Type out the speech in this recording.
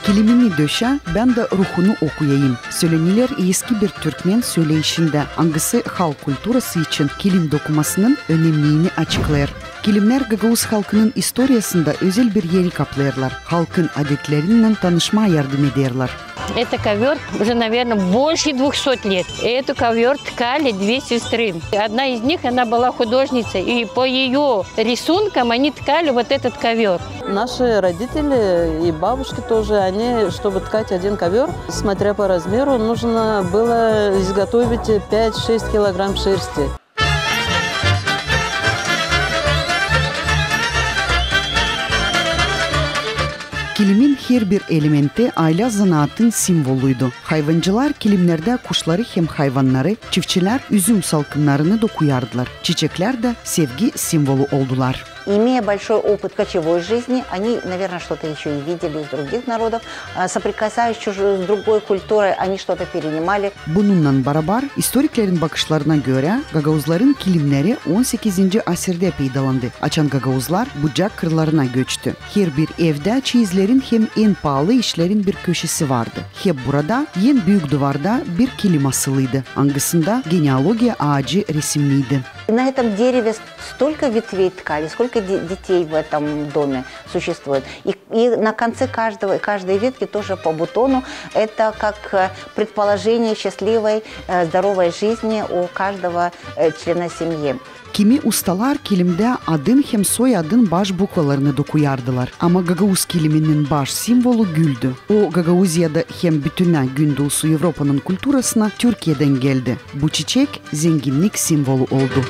Kilimini döşe, ben de ruhunu okuyayım. Söyleniler eski bir Türkmen söyleyişinde angısı halk kulturası için kilim dokumasının önemliğini açıklar. Kilimler Gagavuz halkının historiasında özel bir yeri kaplayırlar. Halkın adetlerinden tanışmaya yardım ederler. Это ковер уже, наверное, больше 200 лет. И эту ковер ткали две сестры. Одна из них, она была художницей, и по ее рисункам они ткали вот этот ковер. Наши родители и бабушки тоже, они, чтобы ткать один ковер, смотря по размеру, нужно было изготовить 5-6 килограмм шерсти. Kilimin her bir elementi aile zanaatın simvoluydu. Hayvancılar kilimlerde kuşları hem hayvanları, çiftçiler üzüm salkımlarını dokuyardılar. Çiçekler de sevgi simvolu oldular. Имея большой опыт кочевой жизни, они, наверное, что-то еще и видели из других народов, соприкасаясь с другой культурой, они что-то перенимали. Bununla beraber historiklerin bakışlarına göre Gagavuzların kilimleri 18. asırda peydalandı. Açan Gagavuzlar bucak kırlarına göçtü. Her bir evde çeyizlerin hem en pahalı işlerin bir köşesi vardı. Hep burada en büyük duvarda bir kilim asılıydı. Angısında genealogiya ağacı resimliydi. На этом дереве столько ветвей ткали, сколько детей в этом доме существует. И на конце каждой ветки тоже по бутону. Это как предположение счастливой, здоровой жизни у каждого члена семьи. Kimi ustalar kilimde adın hem soyadın baş bukvalarını dokuyardılar. Ama Gagavuz kiliminin baş simvolu güldü. O Gagavuziyada hem bütüne Gündoğusu Avrupa'nın kulturasına Türkiye'den geldi. Bu çiçek zenginlik simvolu oldu.